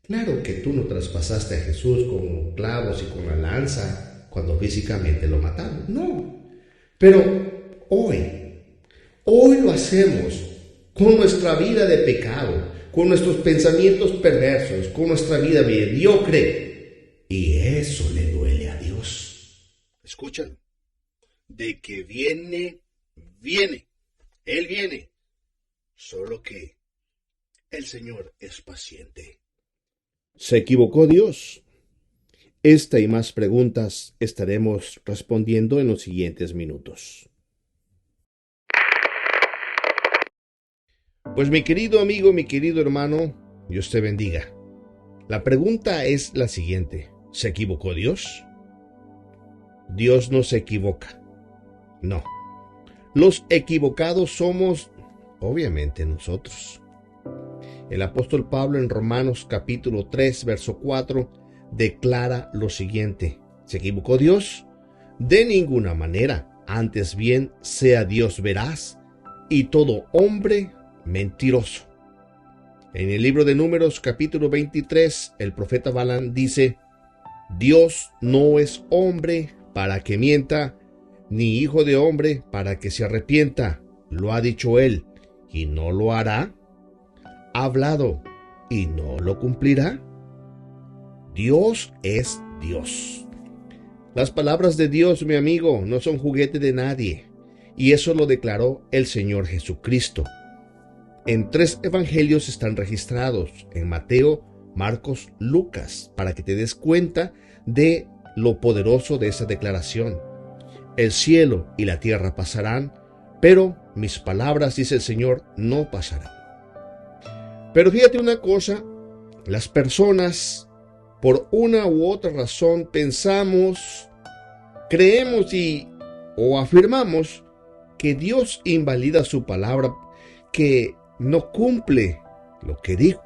Claro que tú no traspasaste a Jesús con clavos y con la lanza cuando físicamente lo mataron, no. Pero hoy lo hacemos con nuestra vida de pecado, con nuestros pensamientos perversos, con nuestra vida mediocre. Y eso le duele a Dios. Escúchalo. De que viene. Él viene. Solo que el Señor es paciente. ¿Se equivocó Dios? Esta y más preguntas estaremos respondiendo en los siguientes minutos. Pues mi querido amigo, mi querido hermano, Dios te bendiga. La pregunta es la siguiente. ¿Se equivocó Dios? Dios no se equivoca. No. Los equivocados somos, obviamente, nosotros. El apóstol Pablo en Romanos capítulo 3, verso 4, declara lo siguiente. ¿Se equivocó Dios? De ninguna manera. Antes bien, sea Dios veraz y todo hombre mentiroso. En el libro de Números capítulo 23, el profeta Balaam dice: Dios no es hombre para que mienta, ni hijo de hombre para que se arrepienta. Lo ha dicho él, y no lo hará. Ha hablado, y no lo cumplirá. Dios es Dios. Las palabras de Dios, mi amigo, no son juguete de nadie, y eso lo declaró el Señor Jesucristo. En 3 evangelios están registrados, en Mateo, Marcos, Lucas, para que te des cuenta de lo poderoso de esa declaración. El cielo y la tierra pasarán, pero mis palabras, dice el Señor, no pasarán. Pero fíjate una cosa, las personas, por una u otra razón, pensamos, creemos o afirmamos que Dios invalida su palabra, que no cumple lo que dijo.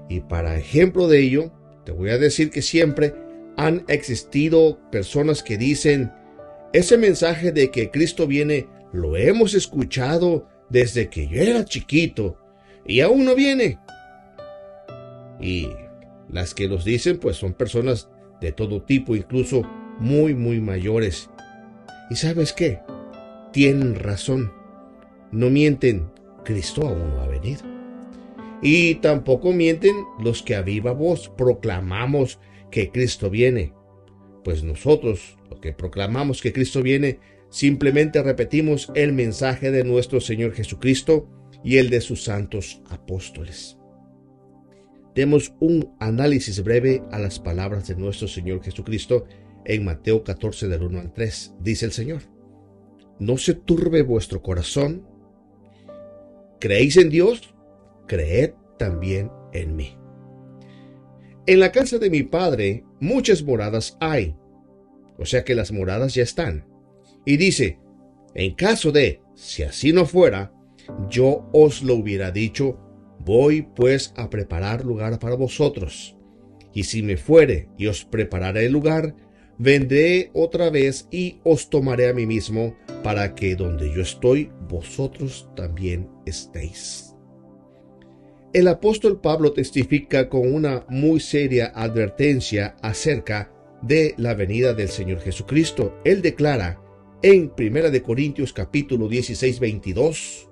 Y para ejemplo de ello, te voy a decir que siempre han existido personas que dicen: ese mensaje de que Cristo viene lo hemos escuchado desde que yo era chiquito y aún no viene. Y las que los dicen pues son personas de todo tipo, incluso muy mayores. ¿Y sabes qué? Tienen razón. No mienten. Cristo aún no ha venido. Y tampoco mienten los que a viva voz proclamamos que Cristo viene. Pues nosotros, los que proclamamos que Cristo viene, simplemente repetimos el mensaje de nuestro Señor Jesucristo y el de sus santos apóstoles. Demos un análisis breve a las palabras de nuestro Señor Jesucristo en Mateo 14, del 1 al 3. Dice el Señor: no se turbe vuestro corazón. ¿Creéis en Dios? Creed también en mí. En la casa de mi Padre muchas moradas hay. O sea que las moradas ya están. Y dice: en caso de, si así no fuera, yo os lo hubiera dicho, voy pues a preparar lugar para vosotros. Y si me fuere y os prepararé el lugar, vendré otra vez y os tomaré a mí mismo, para que donde yo estoy, vosotros también estéis. El apóstol Pablo testifica con una muy seria advertencia acerca de la venida del Señor Jesucristo. Él declara en 1 Corintios capítulo 16, 22,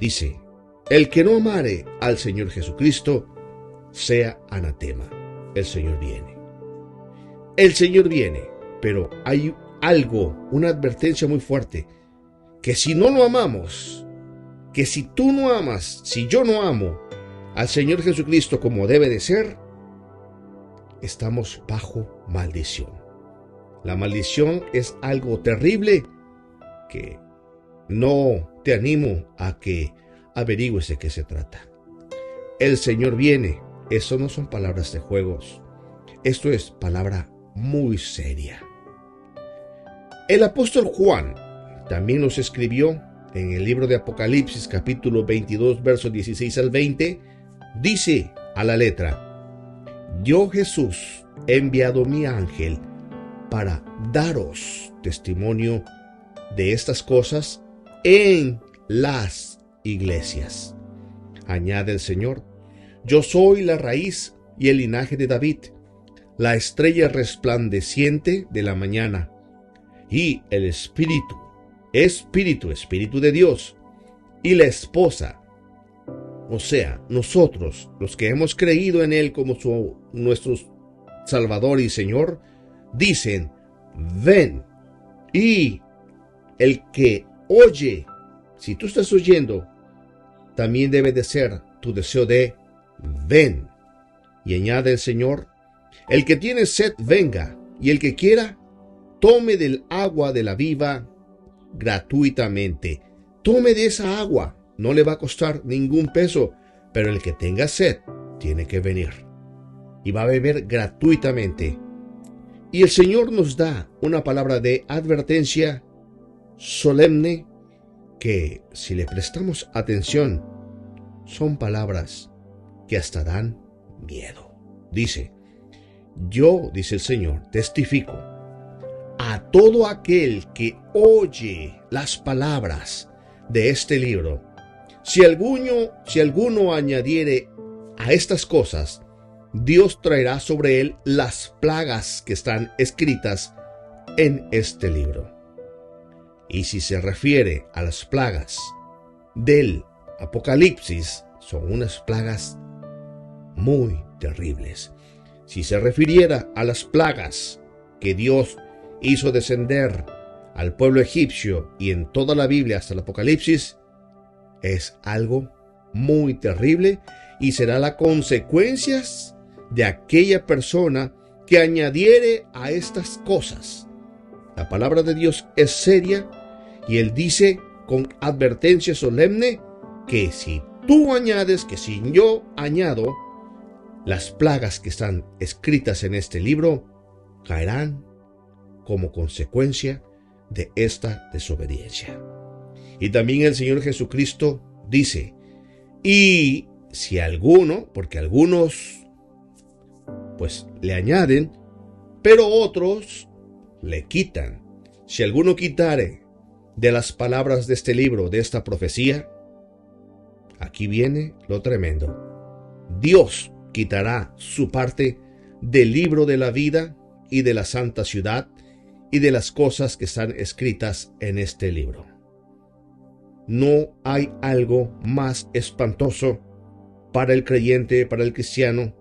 dice: el que no amare al Señor Jesucristo, sea anatema. El Señor viene. El Señor viene, pero hay algo, una advertencia muy fuerte, que si no lo amamos, que si tú no amas, si yo no amo al Señor Jesucristo como debe de ser, estamos bajo maldición. La maldición es algo terrible que no te animo a que averigües de qué se trata. El Señor viene. Eso no son palabras de juegos. Esto es palabra muy seria. El apóstol Juan también nos escribió en el libro de Apocalipsis capítulo 22 versos 16 al 20. Dice a la letra: yo, Jesús, he enviado mi ángel para daros testimonio de estas cosas en las iglesias. Añade el Señor: Yo soy la raíz y el linaje de David, la estrella resplandeciente de la mañana, y el Espíritu de Dios, y la esposa, o sea, nosotros, los que hemos creído en Él como nuestro Salvador y Señor, dicen, ven. Y el que oye, si tú estás oyendo, también debe de ser tu deseo de ven. Y añade el Señor, el que tiene sed venga, y el que quiera, tome del agua de la viva gratuitamente. Tome de esa agua, no le va a costar ningún peso, pero el que tenga sed tiene que venir y va a beber gratuitamente. Y el Señor nos da una palabra de advertencia solemne que, si le prestamos atención, son palabras que hasta dan miedo. Dice, yo, dice el Señor, testifico a todo aquel que oye las palabras de este libro. Si alguno añadiere a estas cosas, Dios traerá sobre él las plagas que están escritas en este libro. Y si se refiere a las plagas del Apocalipsis, son unas plagas muy terribles. Si se refiriera a las plagas que Dios hizo descender al pueblo egipcio y en toda la Biblia hasta el Apocalipsis, es algo muy terrible y será las consecuencias de aquella persona que añadiere a estas cosas. La palabra de Dios es seria y Él dice con advertencia solemne que si tú añades, que si yo añado, las plagas que están escritas en este libro caerán como consecuencia de esta desobediencia. Y también el Señor Jesucristo dice, y si alguno, porque algunos pues le añaden, pero otros le quitan. Si alguno quitare de las palabras de este libro, de esta profecía, aquí viene lo tremendo. Dios quitará su parte del libro de la vida y de la santa ciudad y de las cosas que están escritas en este libro. No hay algo más espantoso para el creyente, para el cristiano,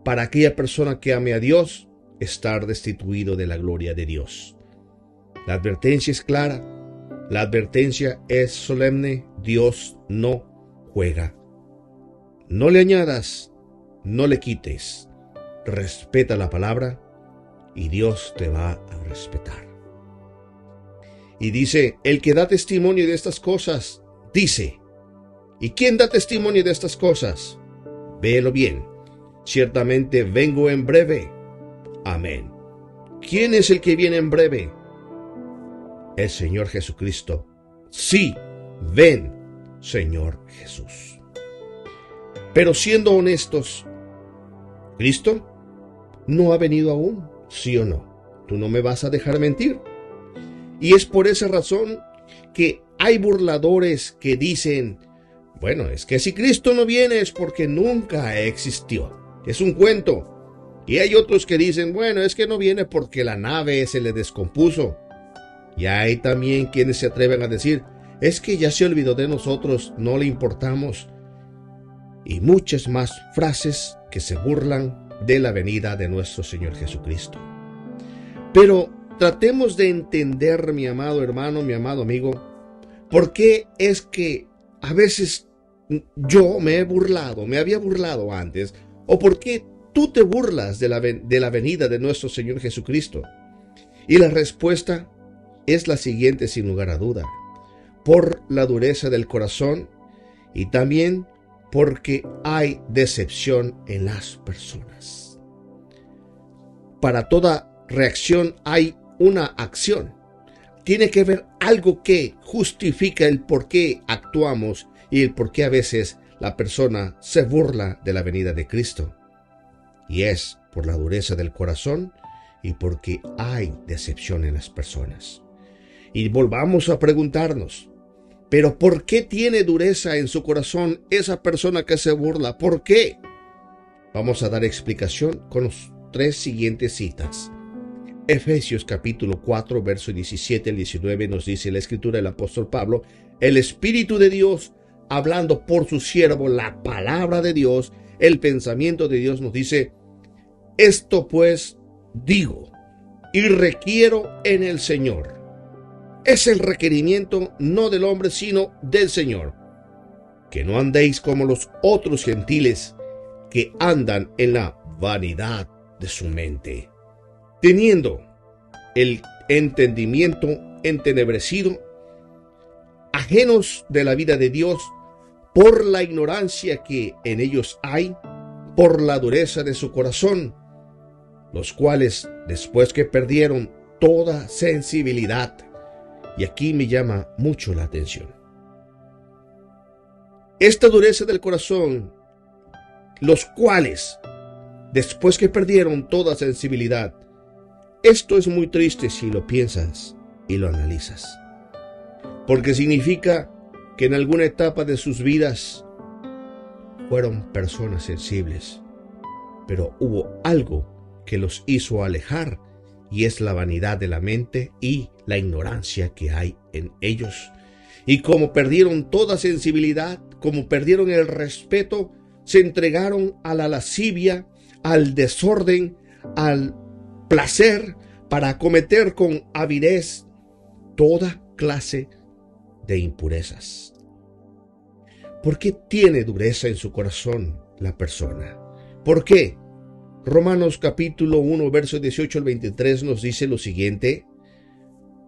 para aquella persona que ame a Dios, estar destituido de la gloria de Dios. La advertencia es clara, la advertencia es solemne, Dios no juega. No le añadas, no le quites, respeta la palabra y Dios te va a respetar. Y dice, el que da testimonio de estas cosas, dice, ¿y quién da testimonio de estas cosas? Véelo bien, ciertamente vengo en breve. Amén. ¿Quién es el que viene en breve? El Señor Jesucristo. Sí, ven, Señor Jesús. Pero siendo honestos, ¿Cristo no ha venido aún? ¿Sí o no? Tú no me vas a dejar mentir. Y es por esa razón que hay burladores que dicen, bueno, es que si Cristo no viene es porque nunca existió. Es un cuento. Y hay otros que dicen, bueno, es que no viene porque la nave se le descompuso. Y hay también quienes se atreven a decir, es que ya se olvidó de nosotros, no le importamos. Y muchas más frases que se burlan de la venida de nuestro Señor Jesucristo. Pero tratemos de entender, mi amado hermano, mi amado amigo, por qué es que a veces yo me había burlado antes, o por qué tú te burlas de la venida de nuestro Señor Jesucristo. Y la respuesta es la siguiente, sin lugar a duda: por la dureza del corazón y también porque hay decepción en las personas. Para toda reacción hay una acción. Tiene que haber algo que justifica el por qué actuamos y el por qué a veces la persona se burla de la venida de Cristo. Y es por la dureza del corazón y porque hay decepción en las personas. Y volvamos a preguntarnos, Pero ¿por qué tiene dureza en su corazón esa persona que se burla? ¿Por qué? Vamos a dar explicación con los 3 siguientes citas. Efesios capítulo 4, verso 17 al 19 nos dice la escritura del apóstol Pablo: el Espíritu de Dios, hablando por su siervo la palabra de Dios, el pensamiento de Dios, nos dice: esto pues digo y requiero en el Señor. Es el requerimiento no del hombre, sino del Señor. Que no andéis como los otros gentiles que andan en la vanidad de su mente, teniendo el entendimiento entenebrecido, ajenos de la vida de Dios por la ignorancia que en ellos hay, por la dureza de su corazón, los cuales, después que perdieron toda sensibilidad, y aquí me llama mucho la atención, esta dureza del corazón, los cuales, después que perdieron toda sensibilidad. Esto es muy triste si lo piensas y lo analizas, porque significa que en alguna etapa de sus vidas fueron personas sensibles, pero hubo algo que los hizo alejar, y es la vanidad de la mente y la ignorancia que hay en ellos. Y como perdieron toda sensibilidad, como perdieron el respeto, se entregaron a la lascivia, al desorden, al placer, para cometer con avidez toda clase de impurezas. ¿Por qué tiene dureza en su corazón la persona? ¿Por qué? Romanos capítulo 1, verso 18 al 23 nos dice lo siguiente: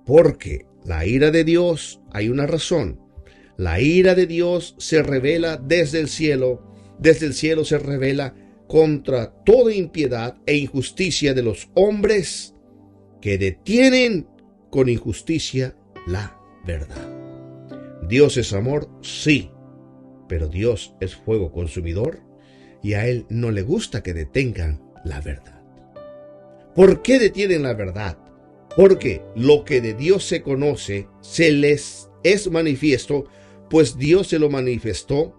porque la ira de Dios, hay una razón, la ira de Dios se revela desde el cielo se revela contra toda impiedad e injusticia de los hombres que detienen con injusticia la verdad. Dios es amor, sí, pero Dios es fuego consumidor y a Él no le gusta que detengan la verdad. ¿Por qué detienen la verdad? Porque lo que de Dios se conoce se les es manifiesto, pues Dios se lo manifestó.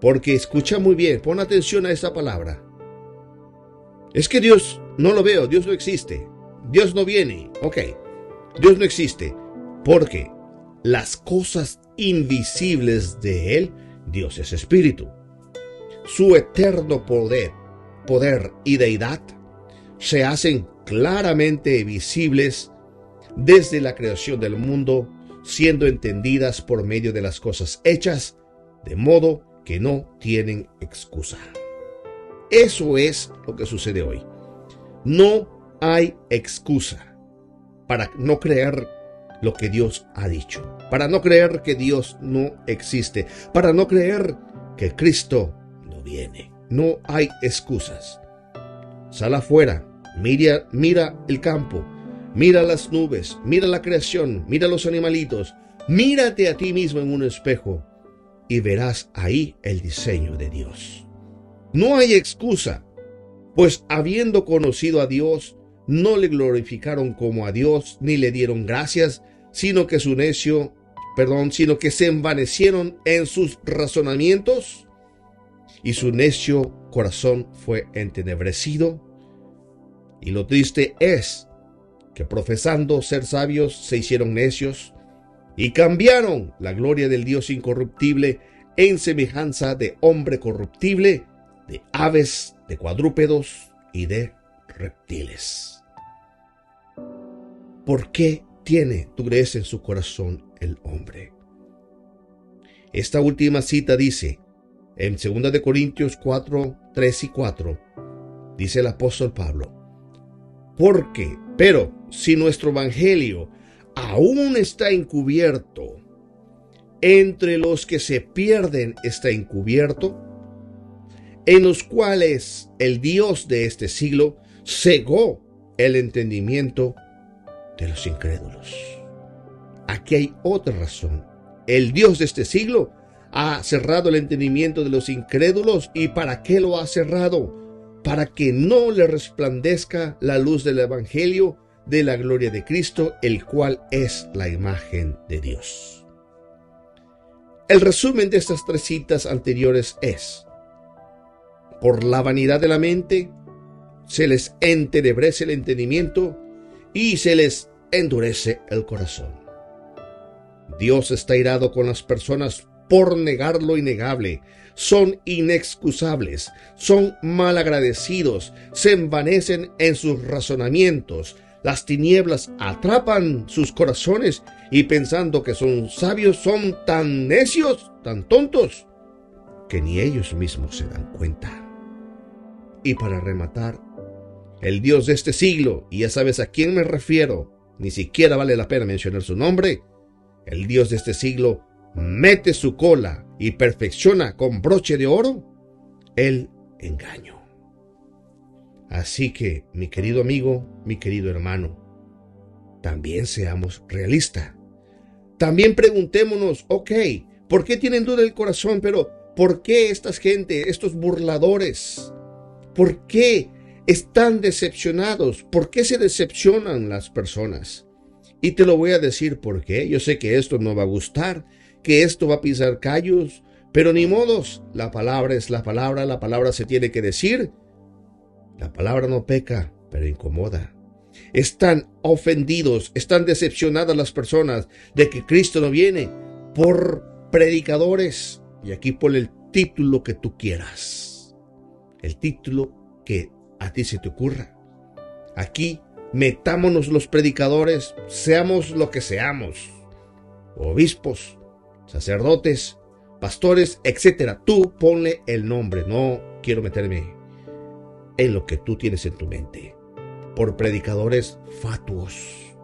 Porque escucha muy bien, pon atención a esa palabra. Es que Dios no lo veo, Dios no existe, Dios no viene. Ok, Dios no existe, porque las cosas invisibles de Él, Dios es espíritu. Su eterno poder y deidad se hacen claramente visibles desde la creación del mundo, siendo entendidas por medio de las cosas hechas, de modo que no tienen excusa. Eso es lo que sucede hoy. No hay excusa para no creer lo que Dios ha dicho, para no creer que Dios no existe, para no creer que Cristo no viene. No hay excusas. Sal afuera, mira el campo, mira las nubes, mira la creación, mira los animalitos, mírate a ti mismo en un espejo y verás ahí el diseño de Dios. No hay excusa, pues habiendo conocido a Dios, no le glorificaron como a Dios, ni le dieron gracias, sino que se envanecieron en sus razonamientos, y su necio corazón fue entenebrecido. Y lo triste es que profesando ser sabios se hicieron necios y cambiaron la gloria del Dios incorruptible en semejanza de hombre corruptible, de aves, de cuadrúpedos y de reptiles. ¿Por qué tiene dureza en su corazón el hombre? Esta última cita dice, en 2 de Corintios 4, 3 y 4, dice el apóstol Pablo: pero si nuestro evangelio aún está encubierto, entre los que se pierden está encubierto, en los cuales el Dios de este siglo cegó el entendimiento de los incrédulos. Aquí hay otra razón. El Dios de este siglo ha cerrado el entendimiento de los incrédulos. ¿Y para qué lo ha cerrado? Para que no le resplandezca la luz del evangelio de la gloria de Cristo, el cual es la imagen de Dios. El resumen de estas 3 citas anteriores es: por la vanidad de la mente, se les entenebrece el entendimiento y se les endurece el corazón. Dios está irado con las personas por negar lo innegable. Son inexcusables, son malagradecidos, se envanecen en sus razonamientos. Las tinieblas atrapan sus corazones y pensando que son sabios, son tan necios, tan tontos, que ni ellos mismos se dan cuenta. Y para rematar, el Dios de este siglo, y ya sabes a quién me refiero, ni siquiera vale la pena mencionar su nombre, el Dios de este siglo mete su cola y perfecciona con broche de oro el engaño. Así que, mi querido amigo, mi querido hermano, también seamos realistas. También preguntémonos, ok, ¿por qué tienen duda el corazón? Pero, ¿por qué esta gente, estos burladores? ¿Por qué están decepcionados? ¿Por qué se decepcionan las personas? Y te lo voy a decir por qué. Yo sé que esto no va a gustar, que esto va a pisar callos, pero ni modos. La palabra es la palabra se tiene que decir. La palabra no peca, pero incomoda. Están ofendidos, están decepcionadas las personas de que Cristo no viene por predicadores. Y aquí ponle el título que tú quieras. El título que a ti se te ocurra. Aquí metámonos los predicadores, seamos lo que seamos. Obispos, sacerdotes, pastores, etc. Tú ponle el nombre. No quiero meterme en lo que tú tienes en tu mente. Por predicadores fatuos.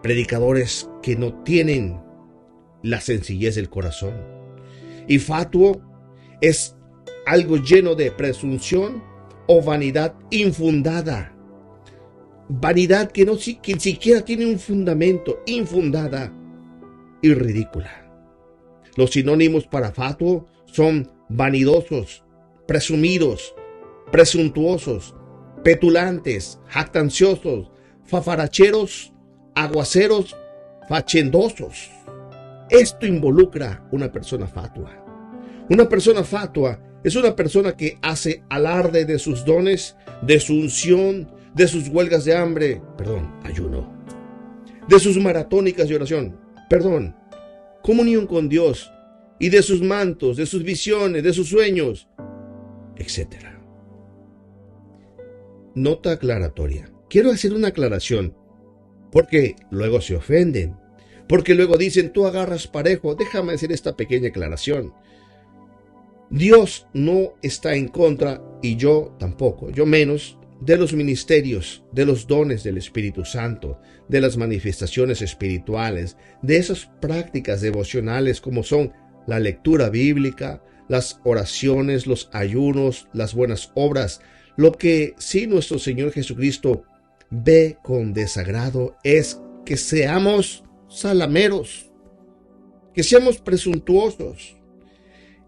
Predicadores que no tienen la sencillez del corazón. Y fatuo es algo lleno de presunción o vanidad infundada. Vanidad que ni siquiera tiene un fundamento, infundada y ridícula. Los sinónimos para fatuo son vanidosos, presumidos, presuntuosos, petulantes, jactanciosos, fafaracheros, aguaceros, fachendosos. Esto involucra una persona fatua. Una persona fatua es una persona que hace alarde de sus dones, de su unción, de sus huelgas de hambre, ayuno, de sus maratónicas de oración, comunión con Dios, y de sus mantos, de sus visiones, de sus sueños, etc. Nota aclaratoria. Quiero hacer una aclaración, porque luego se ofenden, porque luego dicen, tú agarras parejo. Déjame hacer esta pequeña aclaración. Dios no está en contra, y yo tampoco, yo menos, de los ministerios, de los dones del Espíritu Santo, de las manifestaciones espirituales, de esas prácticas devocionales como son la lectura bíblica, las oraciones, los ayunos, las buenas obras. Lo que sí nuestro Señor Jesucristo ve con desagrado es que seamos salameros, que seamos presuntuosos.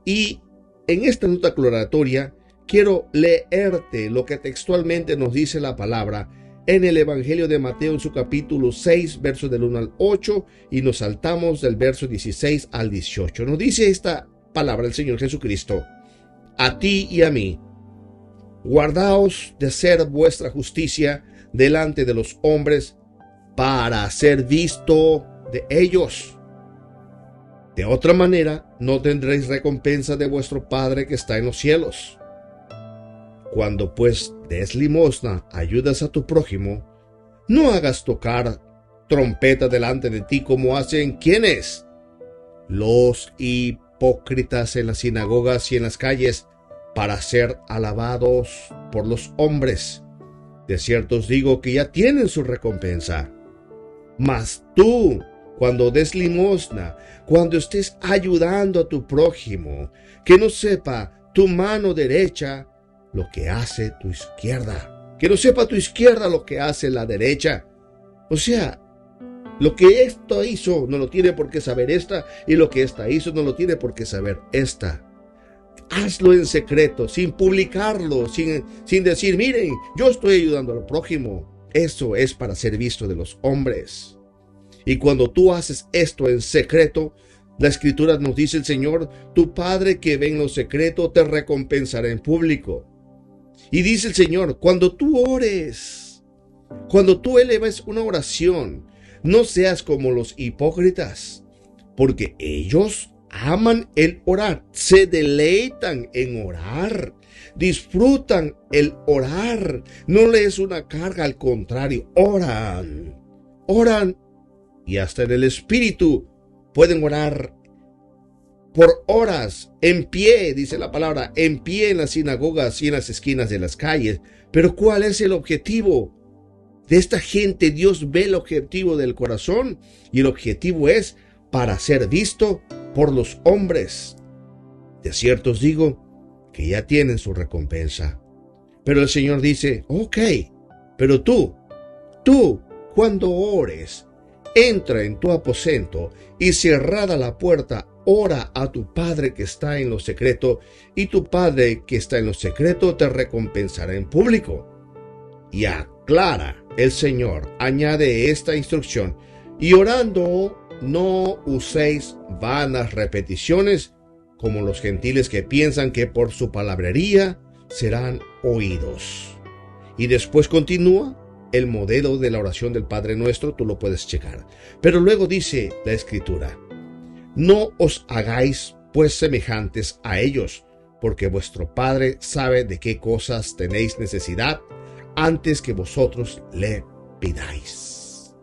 Y en esta nota aclaratoria quiero leerte lo que textualmente nos dice la palabra en el Evangelio de Mateo en su capítulo 6, versos del 1 al 8, y nos saltamos del verso 16 al 18. Nos dice esta palabra el Señor Jesucristo: a ti y a mí, guardaos de hacer vuestra justicia delante de los hombres para ser visto de ellos. De otra manera, no tendréis recompensa de vuestro Padre que está en los cielos. Cuando pues des limosna, ayudas a tu prójimo, no hagas tocar trompeta delante de ti como hacen ¿quiénes? Los hipócritas en las sinagogas y en las calles, para ser alabados por los hombres. De cierto os digo que ya tienen su recompensa. Mas tú, cuando des limosna, cuando estés ayudando a tu prójimo, que no sepa tu mano derecha lo que hace tu izquierda, que no sepa tu izquierda lo que hace la derecha. O sea, lo que esta hizo no lo tiene por qué saber esta, y lo que esta hizo no lo tiene por qué saber esta. Hazlo en secreto, sin publicarlo, sin decir, miren, yo estoy ayudando al prójimo. Eso es para ser visto de los hombres. Y cuando tú haces esto en secreto, La escritura nos dice el Señor, tu Padre que ve en lo secreto te recompensará en público. Y dice el Señor, cuando tú ores, cuando tú eleves una oración, no seas como los hipócritas, porque ellos aman el orar, se deleitan en orar, disfrutan el orar, no les es una carga, al contrario, oran y hasta en el espíritu pueden orar por horas, en pie, dice la palabra, en pie en las sinagogas y en las esquinas de las calles. Pero ¿cuál es el objetivo de esta gente? Dios ve el objetivo del corazón y el objetivo es para ser visto por los hombres. De cierto os digo que ya tienen su recompensa. Pero el Señor dice, ok, pero tú, cuando ores, entra en tu aposento y cerrada la puerta, ora a tu Padre que está en lo secreto, y tu Padre que está en lo secreto te recompensará en público. Y aclara el Señor, añade esta instrucción, y orando no uséis vanas repeticiones como los gentiles que piensan que por su palabrería serán oídos. Y después continúa el modelo de la oración del Padre Nuestro, tú lo puedes checar. Pero luego dice la Escritura, no os hagáis pues semejantes a ellos, porque vuestro Padre sabe de qué cosas tenéis necesidad antes que vosotros le pidáis.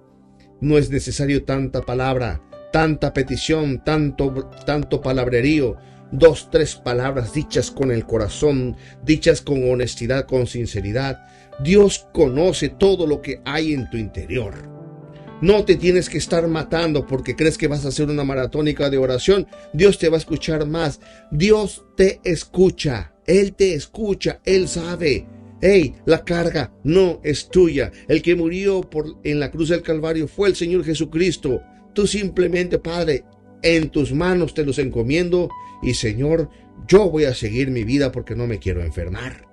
No es necesario tanta palabra, tanta petición, tanto palabrerío. 2, 3 palabras dichas con el corazón, dichas con honestidad, con sinceridad. Dios conoce todo lo que hay en tu interior. No te tienes que estar matando porque crees que vas a hacer una maratónica de oración. Dios te va a escuchar más. Dios te escucha. Él te escucha. Él sabe. Hey, la carga no es tuya. El que murió en la cruz del Calvario fue el Señor Jesucristo. Tú simplemente, Padre, en tus manos te los encomiendo. Y Señor, yo voy a seguir mi vida porque no me quiero enfermar.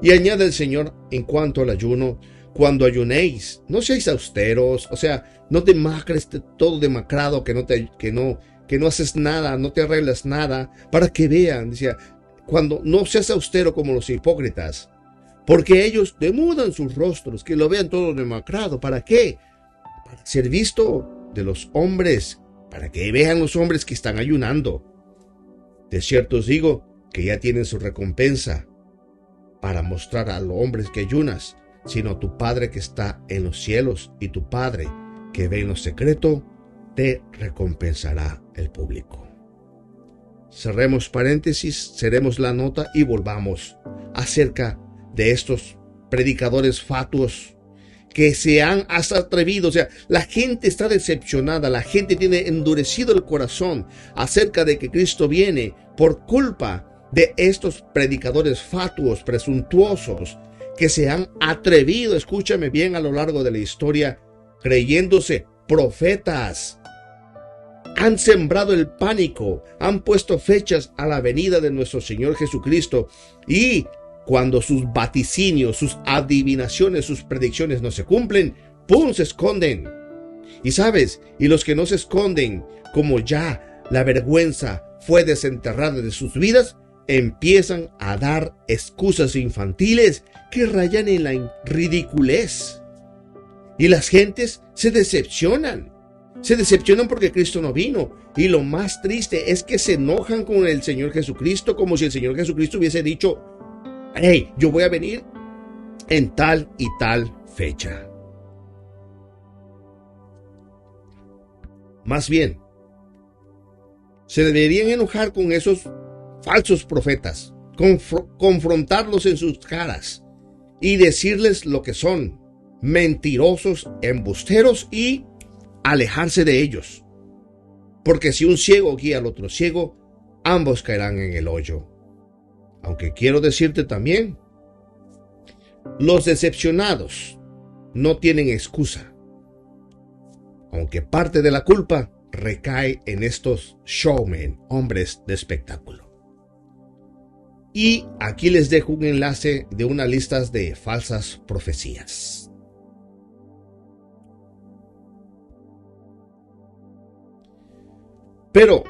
Y añade el Señor en cuanto al ayuno, cuando ayunéis, no seáis austeros, o sea, no te macres todo demacrado, que no haces nada, no te arreglas nada, para que vean, decía, cuando no seas austero como los hipócritas, porque ellos demudan sus rostros, que lo vean todo demacrado. ¿Para qué? Para ser visto de los hombres, para que vean los hombres que están ayunando. De cierto os digo que ya tienen su recompensa, para mostrar a los hombres que ayunas, sino tu Padre que está en los cielos, y tu Padre que ve en lo secreto te recompensará el público. Cerremos paréntesis, cerremos la nota y volvamos acerca de estos predicadores fatuos que se han hasta atrevido. O sea, la gente está decepcionada, la gente tiene endurecido el corazón acerca de que Cristo viene por culpa de estos predicadores fatuos, presuntuosos, que se han atrevido, escúchame bien, a lo largo de la historia, creyéndose profetas. Han sembrado el pánico, han puesto fechas a la venida de nuestro Señor Jesucristo, y cuando sus vaticinios, sus adivinaciones, sus predicciones no se cumplen, ¡pum!, se esconden. Y sabes, y los que no se esconden, como ya la vergüenza fue desenterrada de sus vidas, empiezan a dar excusas infantiles que rayan en la ridiculez. Y las gentes se decepcionan porque Cristo no vino. Y lo más triste es que se enojan con el Señor Jesucristo, como si el Señor Jesucristo hubiese dicho, hey, yo voy a venir en tal y tal fecha. Más bien, se deberían enojar con esos falsos profetas, confrontarlos en sus caras y decirles lo que son: mentirosos, embusteros, y alejarse de ellos. Porque si un ciego guía al otro ciego, ambos caerán en el hoyo. Aunque quiero decirte también, los decepcionados no tienen excusa, aunque parte de la culpa recae en estos showmen, hombres de espectáculo. Y aquí les dejo un enlace de una lista de falsas profecías. Pero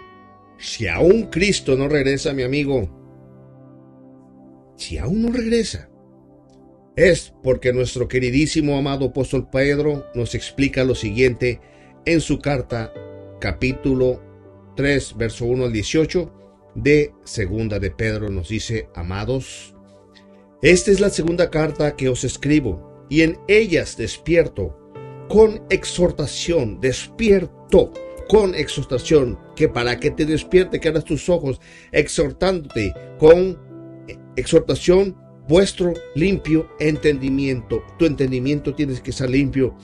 si aún Cristo no regresa, mi amigo, si aún no regresa, es porque nuestro queridísimo amado apóstol Pedro nos explica lo siguiente en su carta, capítulo 3, verso 1 al 18 de Segunda de Pedro. Nos dice: amados, esta es la segunda carta que os escribo, y en ellas despierto con exhortación, que para que te despierte, que abras tus ojos, exhortándote con exhortación vuestro limpio entendimiento. Tu entendimiento tienes que estar limpio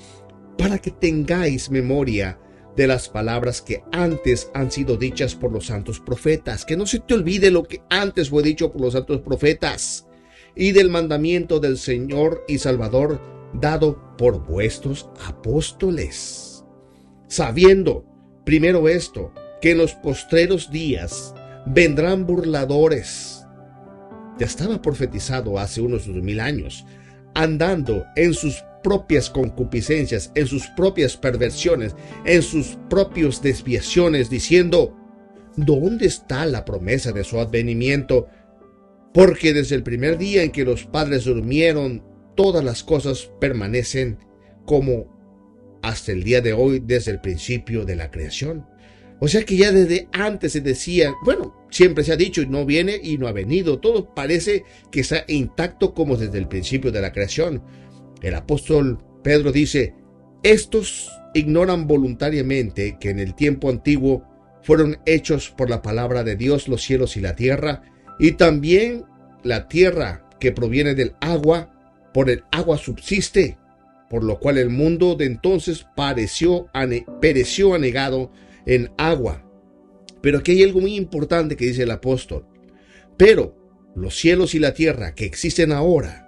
para que tengáis memoria de las palabras que antes han sido dichas por los santos profetas. Que no se te olvide lo que antes fue dicho por los santos profetas, y del mandamiento del Señor y Salvador dado por vuestros apóstoles, sabiendo primero esto, que en los postreros días vendrán burladores. Ya estaba profetizado hace unos 2000 años, andando en sus propias concupiscencias, en sus propias perversiones, en sus propias desviaciones, diciendo: ¿dónde está la promesa de su advenimiento? Porque desde el primer día en que los padres durmieron, todas las cosas permanecen como hasta el día de hoy, desde el principio de la creación. O sea que ya desde antes se decía, bueno, siempre se ha dicho, no viene y no ha venido. Todo parece que está intacto como desde el principio de la creación. El apóstol Pedro dice: estos ignoran voluntariamente que en el tiempo antiguo fueron hechos por la palabra de Dios los cielos y la tierra, y también la tierra que proviene del agua, por el agua subsiste, por lo cual el mundo de entonces pereció anegado en agua. Pero aquí hay algo muy importante que dice el apóstol: pero los cielos y la tierra que existen ahora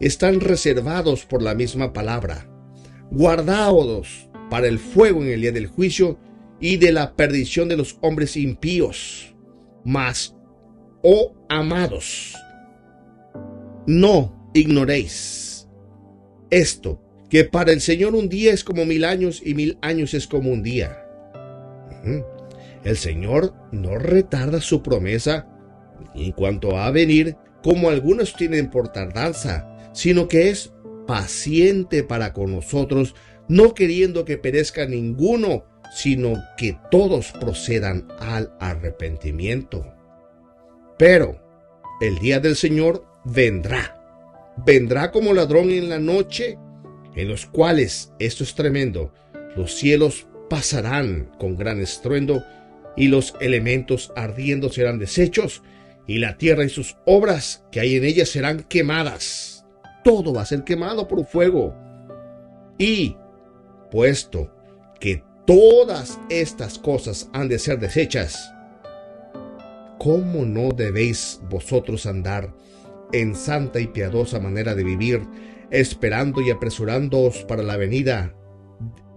están reservados por la misma palabra, guardados para el fuego en el día del juicio y de la perdición de los hombres impíos. Mas, oh amados, no ignoréis esto, que para el Señor un día es como 1000 años y 1000 años es como un día. El Señor no retarda su promesa en cuanto a venir, como algunos tienen por tardanza, sino que es paciente para con nosotros, no queriendo que perezca ninguno, sino que todos procedan al arrepentimiento. Pero el día del Señor vendrá como ladrón en la noche, en los cuales, esto es tremendo, los cielos pasarán con gran estruendo, y los elementos ardiendo serán deshechos, y la tierra y sus obras que hay en ella serán quemadas. Todo va a ser quemado por fuego. Y puesto que todas estas cosas han de ser deshechas, ¿cómo no debéis vosotros andar en santa y piadosa manera de vivir, esperando y apresurándoos para la venida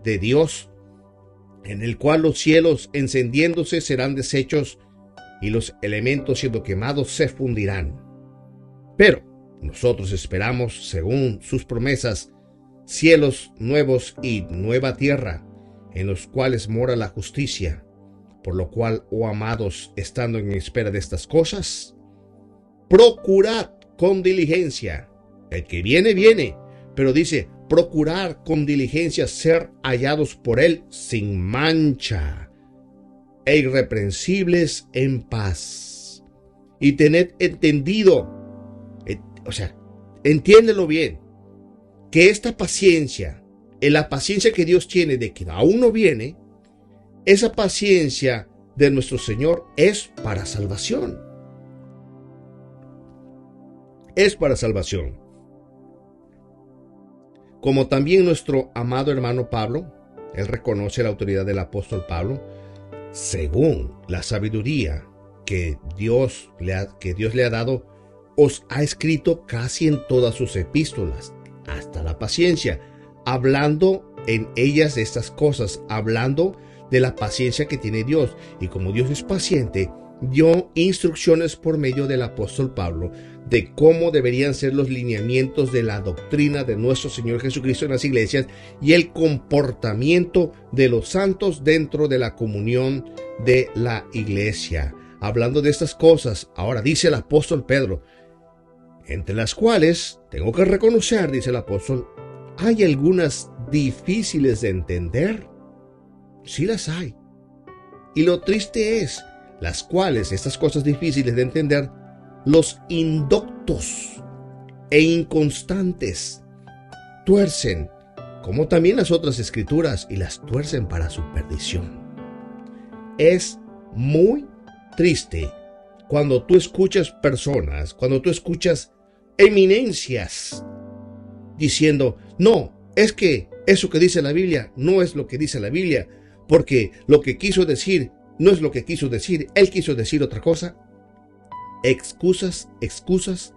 de Dios, en el cual los cielos encendiéndose serán deshechos y los elementos siendo quemados se fundirán? Pero nosotros esperamos, según sus promesas, cielos nuevos y nueva tierra, en los cuales mora la justicia. Por lo cual, oh amados, estando en espera de estas cosas, procurad con diligencia. El que viene, viene, pero dice: procurar con diligencia ser hallados por él sin mancha e irreprensibles en paz. Y tened entendido, entiéndelo bien, que esta paciencia, la paciencia que Dios tiene de que aún no viene, esa paciencia de nuestro Señor es para salvación. Es para salvación. Como también nuestro amado hermano Pablo, él reconoce la autoridad del apóstol Pablo, según la sabiduría que Dios le ha dado, os ha escrito casi en todas sus epístolas, hasta la paciencia, hablando en ellas de estas cosas, hablando de la paciencia que tiene Dios. Y como Dios es paciente, dio instrucciones por medio del apóstol Pablo de cómo deberían ser los lineamientos de la doctrina de nuestro Señor Jesucristo en las iglesias y el comportamiento de los santos dentro de la comunión de la iglesia. Hablando de estas cosas, ahora dice el apóstol Pedro, entre las cuales, tengo que reconocer, dice el apóstol, hay algunas difíciles de entender. Sí las hay. Y lo triste es, las cuales, estas cosas difíciles de entender, los indoctos e inconstantes tuercen, como también las otras escrituras, y las tuercen para su perdición. Es muy triste cuando tú escuchas personas, cuando tú escuchas eminencias diciendo, no, es que eso que dice la Biblia no es lo que dice la Biblia, porque lo que quiso decir no es lo que quiso decir, él quiso decir otra cosa. Excusas, excusas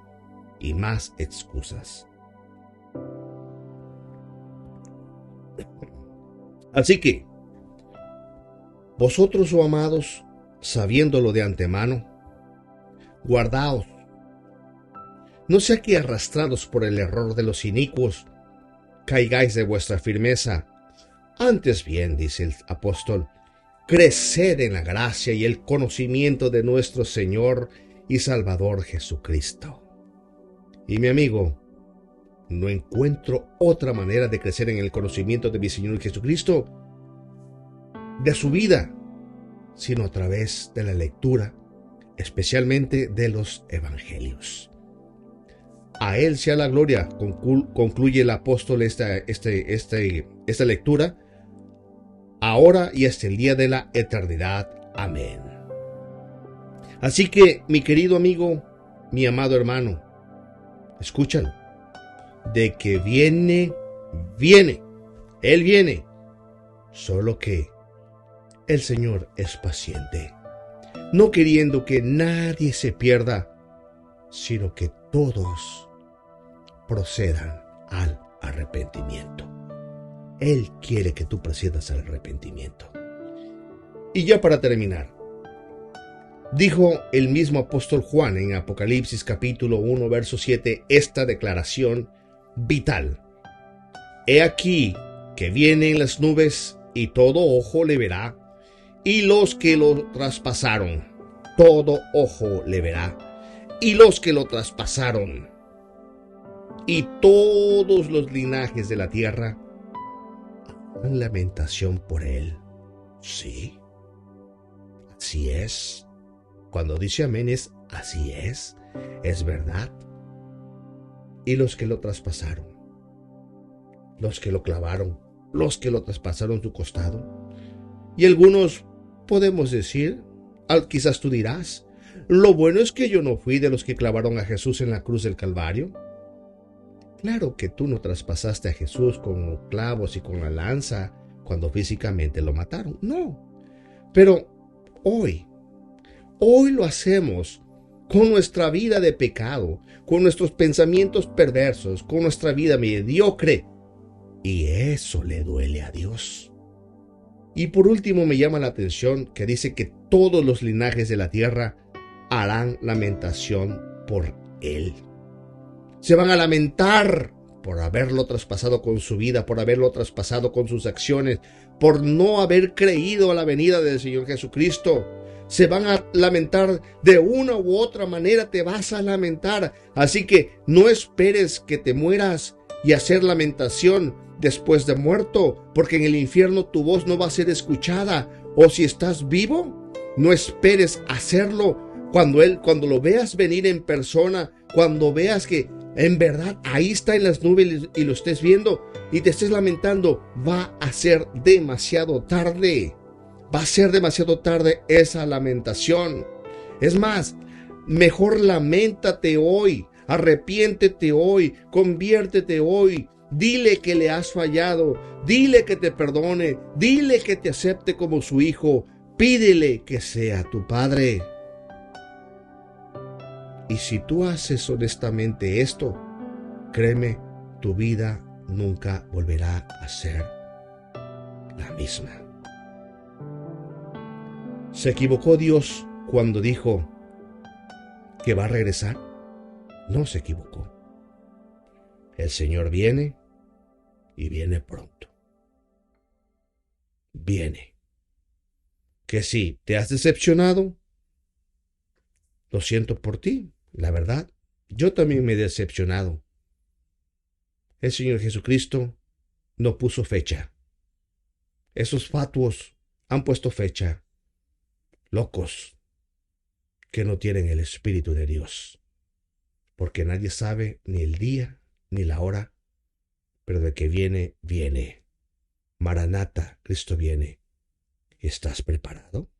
y más excusas. Así que, vosotros, oh amados, sabiéndolo de antemano, guardaos, no sea que arrastrados por el error de los inicuos, caigáis de vuestra firmeza. Antes bien, dice el apóstol, creced en la gracia y el conocimiento de nuestro Señor y Salvador Jesucristo. Y mi amigo, no encuentro otra manera de crecer en el conocimiento de mi Señor Jesucristo, de su vida, sino a través de la lectura, especialmente de los evangelios. A Él sea la gloria, concluye el apóstol esta lectura, ahora y hasta el día de la eternidad. Amén. Así que, mi querido amigo, mi amado hermano, escúchalo, de que viene, Él viene, solo que el Señor es paciente, no queriendo que nadie se pierda, sino que todos procedan al arrepentimiento. Él quiere que tú procedas al arrepentimiento. Y ya para terminar, dijo el mismo apóstol Juan en Apocalipsis capítulo 1, verso 7, esta declaración vital. He aquí que viene en las nubes y todo ojo le verá, y los que lo traspasaron, todo ojo le verá, y los que lo traspasaron, y todos los linajes de la tierra harán lamentación por él. Sí, así es. Cuando dice amén es así es verdad. Y los que lo traspasaron, los que lo clavaron, los que lo traspasaron su costado. Y algunos podemos decir, quizás tú dirás, lo bueno es que yo no fui de los que clavaron a Jesús en la cruz del Calvario. Claro que tú no traspasaste a Jesús con los clavos y con la lanza cuando físicamente lo mataron. No. Pero hoy lo hacemos con nuestra vida de pecado, con nuestros pensamientos perversos, con nuestra vida mediocre. Y eso le duele a Dios. Y por último me llama la atención que dice que todos los linajes de la tierra harán lamentación por él. Se van a lamentar por haberlo traspasado con su vida, por haberlo traspasado con sus acciones, por no haber creído a la venida del Señor Jesucristo. Se van a lamentar de una u otra manera, te vas a lamentar. Así que no esperes que te mueras y hacer lamentación después de muerto, porque en el infierno tu voz no va a ser escuchada. O si estás vivo, no esperes hacerlo cuando lo veas venir en persona, cuando veas que en verdad ahí está en las nubes y lo estés viendo y te estés lamentando, va a ser demasiado tarde. Va a ser demasiado tarde esa lamentación. Es más, mejor lamentate hoy, arrepiéntete hoy, conviértete hoy. Dile que le has fallado, dile que te perdone, dile que te acepte como su hijo, pídele que sea tu padre. Y si tú haces honestamente esto, créeme, tu vida nunca volverá a ser la misma. ¿Se equivocó Dios cuando dijo que va a regresar, no se equivocó. El Señor viene y viene pronto. Viene. Que si te has decepcionado, lo siento por ti, la verdad. Yo también me he decepcionado. El Señor Jesucristo no puso fecha. Esos fatuos han puesto fecha. Locos que no tienen el Espíritu de Dios. Porque nadie sabe ni el día ni la hora, pero de que viene, viene. Maranata, Cristo viene. ¿Estás preparado?